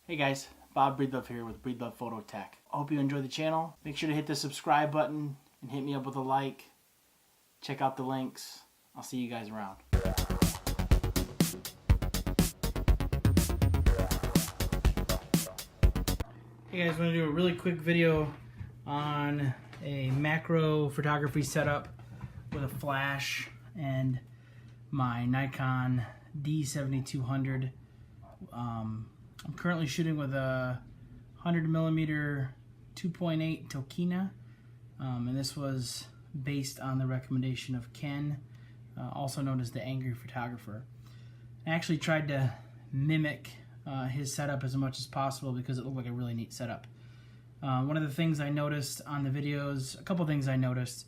Hey guys, Bob Breedlove here with Breedlove Photo Tech. I hope you enjoy the channel. Make sure to hit the subscribe button and hit me up with a like. Check out the links. I'll see you guys around. Hey guys, I'm going to do a really quick video on a macro photography setup with a flash and my Nikon D7200. I'm currently shooting with a 100mm 2.8 Tokina, and this was based on the recommendation of Ken, also known as the Angry Photographer. I actually tried to mimic his setup as much as possible because it looked like a really neat setup. One of the things I noticed on the videos, a couple things I noticed,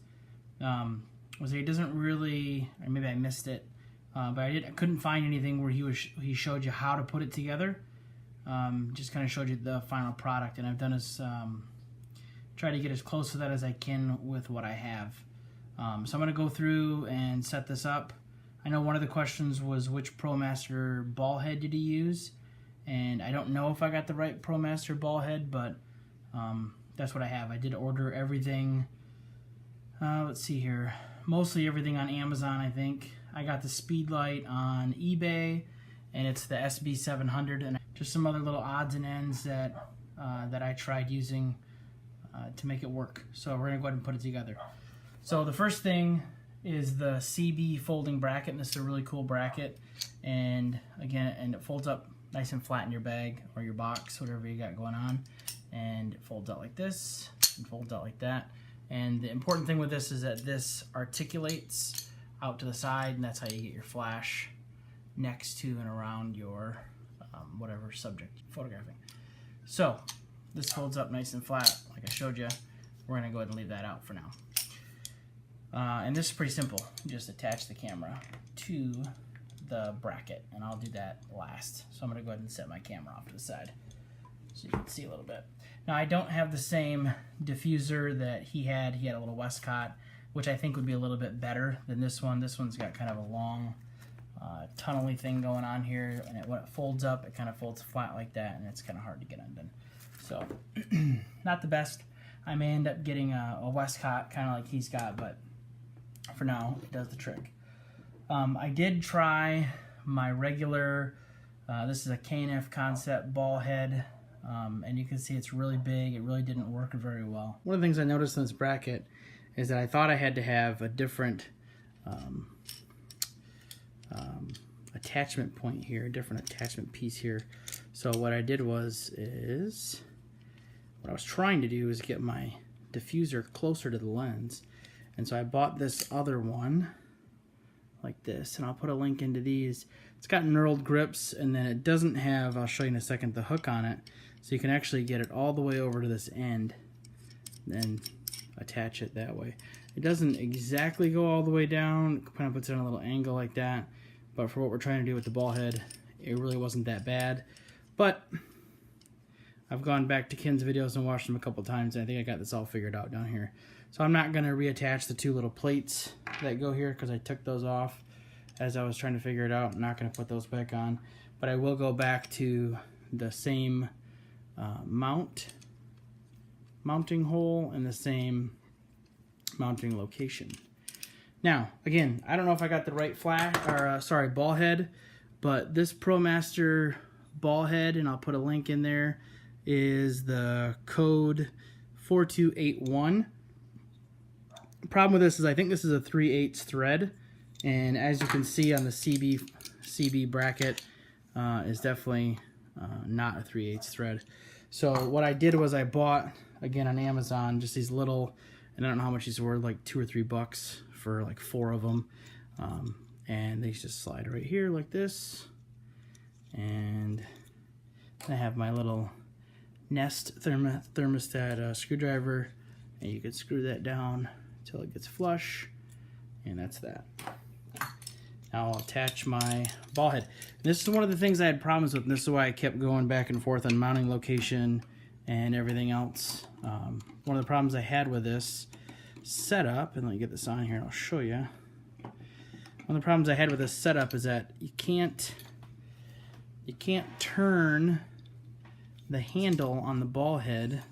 was that he doesn't really, or maybe I missed it, but I couldn't find anything where he showed you how to put it together. Just kind of showed you the final product, and I've done is try to get as close to that as I can with what I have. So I'm going to go through and set this up. I know one of the questions was which ProMaster ball head did he use, and I don't know if I got the right ProMaster ball head, but that's what I have. I did order everything, let's see here, mostly everything on Amazon, I think. I got the Speedlight on eBay, and it's the SB700, and just some other little odds and ends that that I tried using to make it work. So we're gonna go ahead and put it together. So the first thing is the CB folding bracket, and this is a really cool bracket. And again, it folds up nice and flat in your bag or your box, whatever you got going on. And it folds out like this, and folds out like that. And the important thing with this is that this articulates out to the side, and that's how you get your flash next to and around your whatever subject you're photographing. So this folds up nice and flat like I showed you. We're gonna go ahead and leave that out for now. And this is pretty simple. You just attach the camera to the bracket, and I'll do that last. So I'm gonna go ahead and set my camera off to the side so you can see a little bit. Now I don't have the same diffuser that he had. He had a little Westcott, which I think would be a little bit better than this one. This one's got kind of a long tunnely thing going on here, and when it folds up, it kind of folds flat like that, and it's kind of hard to get undone. So not the best. I may end up getting a Westcott kind of like he's got, but for now it does the trick. I did try my regular, this is a K&F Concept ball head, and you can see it's really big. It really didn't work very well. One of the things I noticed in this bracket is that I thought I had to have a different attachment point here, a different attachment piece here. So what I did was, what I was trying to do is get my diffuser closer to the lens. And so I bought this other one like this, and I'll put a link into these. It's got knurled grips, and then it doesn't have, I'll show you in a second, the hook on it. So you can actually get it all the way over to this end and attach it that way. It doesn't exactly go all the way down. It kind of puts it on a little angle like that. But for what we're trying to do with the ball head, it really wasn't that bad. But I've gone back to Ken's videos and watched them a couple times, and I think I got this all figured out down here. So I'm not going to reattach the two little plates that go here because I took those off as I was trying to figure it out. I'm not going to put those back on. But I will go back to the same mounting hole and the same mounting location. Now, again, I don't know if I got the right ball head, but this ProMaster ball head, and I'll put a link in there, is the code 4281. The problem with this is I think this is a 3/8 thread, and as you can see on the CB bracket, is definitely not a 3/8 thread. So what I did was I bought, again on Amazon, just these little, and I don't know how much these were, like $2 or $3 for like 4 of them. And they just slide right here like this. And I have my little Nest thermostat screwdriver, and you could screw that down until it gets flush, and that's that. Now I'll attach my ball head. This is one of the things I had problems with, and this is why I kept going back and forth on mounting location and everything else. One of the problems I had with this setup, and let me get this on here and I'll show you. One of the problems I had with this setup is that you can't turn the handle on the ball head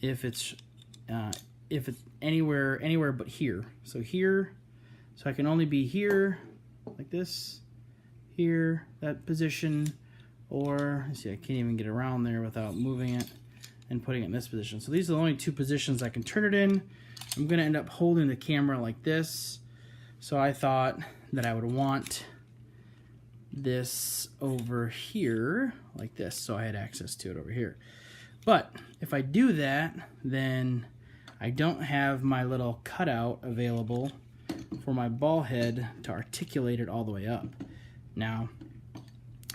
if it's anywhere but here. So here, so I can only be here, like this, here, that position, or let's see, I can't even get around there without moving it and putting it in this position. So these are the only two positions I can turn it in. I'm gonna end up holding the camera like this. So I thought that I would want this over here like this, so I had access to it over here. But if I do that, then I don't have my little cutout available for my ball head to articulate it all the way up. Now,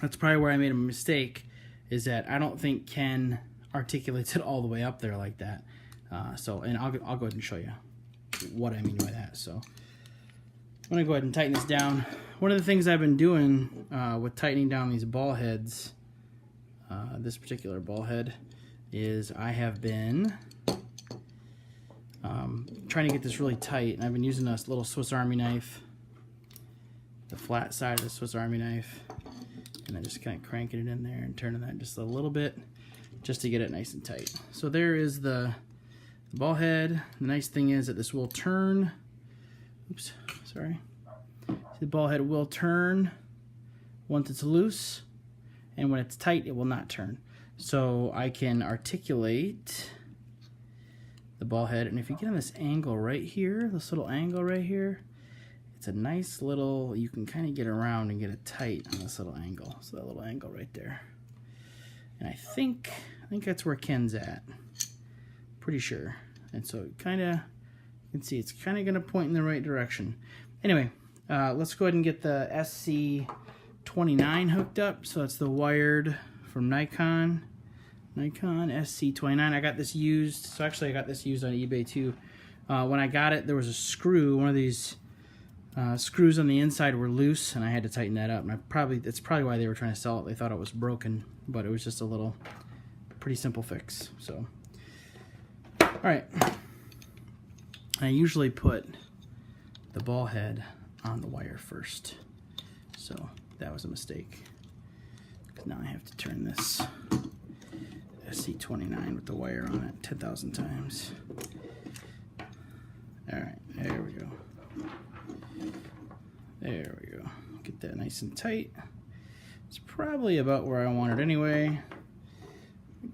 that's probably where I made a mistake, is that I don't think Ken articulates it all the way up there like that. And I'll go ahead and show you what I mean by that. So I'm gonna go ahead and tighten this down. One of the things I've been doing with tightening down these ball heads, this particular ball head, is I have been trying to get this really tight, and I've been using a little Swiss Army knife, the flat side of the Swiss Army knife, and then just kind of cranking it in there and turning that just a little bit just to get it nice and tight. So there is the ball head. The nice thing is that this will turn. Oops, sorry. The ball head will turn once it's loose, and when it's tight it will not turn. So I can articulate the ball head, and if you get on this angle right here, this little angle right here, it's a nice little, you can kind of get around and get it tight on this little angle. So that little angle right there. And I think that's where Ken's at. Pretty sure. And so it kind of, you can see it's kind of going to point in the right direction. Anyway, let's go ahead and get the SC29 hooked up. So it's the wired from Nikon SC29. I got this used. So actually I got this used on eBay too. When I got it, there was a screw. One of these screws on the inside were loose, and I had to tighten that up. And that's probably why they were trying to sell it. They thought it was broken, but it was just a little, pretty simple fix. So, all right. I usually put the ball head on the wire first, so that was a mistake. Because now I have to turn this SC29 with the wire on it 10,000 times. All right, there we go. There we go. Get that nice and tight. It's probably about where I want it anyway.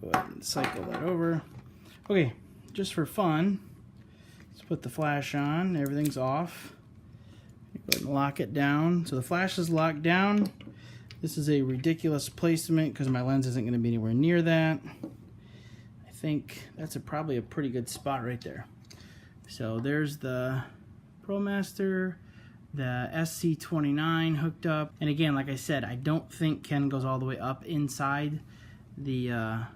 Go ahead and cycle that over. Okay, just for fun, let's put the flash on. Everything's off. Go ahead and lock it down. So the flash is locked down. This is a ridiculous placement because my lens isn't going to be anywhere near that. I think that's probably a pretty good spot right there. So there's the ProMaster, the SC29 hooked up. And again, like I said, I don't think Ken goes all the way up inside the, a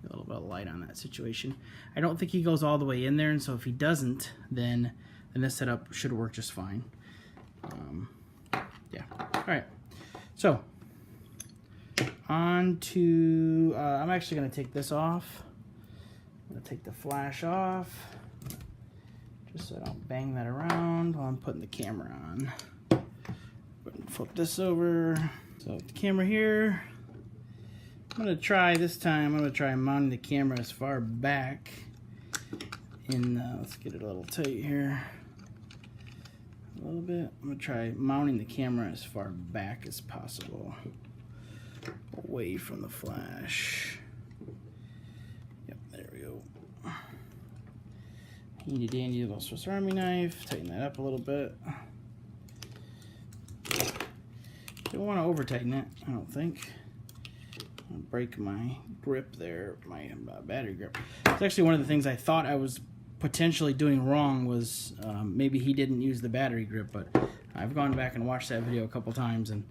little bit of light on that situation. I don't think he goes all the way in there, and so if he doesn't, then this setup should work just fine. Yeah, all right. So, on to, I'm actually gonna take this off. I'm gonna take the flash off, just so I don't bang that around while I'm putting the camera on. Flip this over. So the camera here. I'm gonna try this time. I'm gonna try mounting the camera as far back. Let's get it a little tight here. A little bit. I'm gonna try mounting the camera as far back as possible, away from the flash. Yep, there we go. Handy dandy little Swiss Army knife. Tighten that up a little bit. Don't want to over tighten it, I don't think. I'll break my grip there, my battery grip. It's actually one of the things I thought I was potentially doing wrong, was maybe he didn't use the battery grip, but I've gone back and watched that video a couple times, and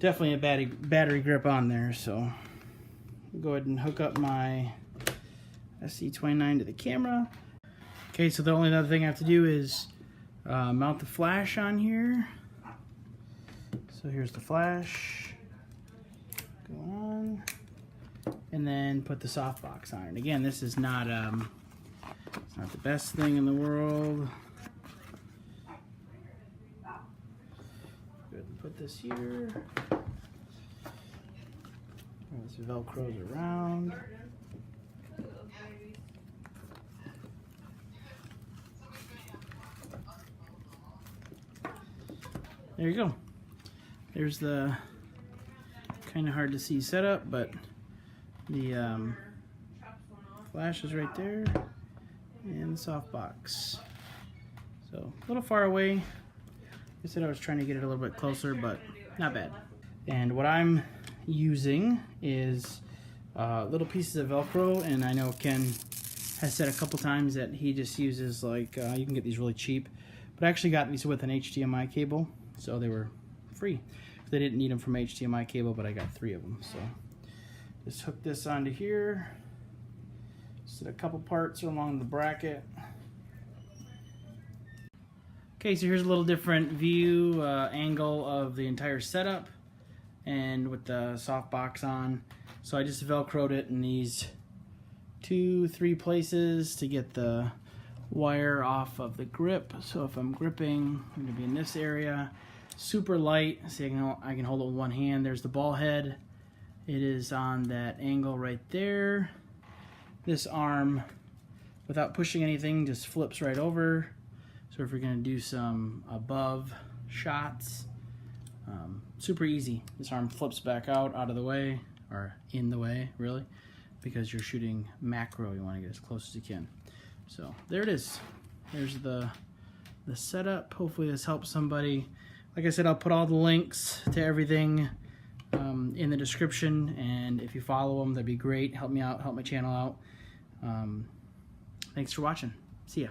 definitely a battery grip on there. So I'll go ahead and hook up my SC29 to the camera. Okay, so the only other thing I have to do is mount the flash on here. So here's the flash. Go on. And then put the softbox on it. Again, this is not it's not the best thing in the world. Go ahead and put this here. This velcros around. There you go. There's the kind of hard to see setup, but the flash is right there, and the soft box. So a little far away. I said I was trying to get it a little bit closer, but not bad. And what I'm using is little pieces of Velcro, and I know Ken has said a couple times that he just uses like, you can get these really cheap, but I actually got these with an HDMI cable, so they were free. They didn't need them from HDMI cable, but I got 3 of them. So just hook this onto here, set a couple parts along the bracket. Okay, so here's a little different view angle of the entire setup, and with the soft box on. So I just velcroed it in these 2-3 places to get the wire off of the grip. So if I'm gripping, I'm going to be in this area. Super light, so I can hold it with one hand. There's the ball head. It is on that angle right there. This arm, without pushing anything, just flips right over. So if you're going to do some above shots, super easy. This arm flips back out of the way, or in the way, really, because you're shooting macro. You want to get as close as you can. So there it is. There's the setup. Hopefully this helps somebody. Like I said, I'll put all the links to everything in the description, and if you follow them, that'd be great. Help me out, help my channel out. Thanks for watching. See ya.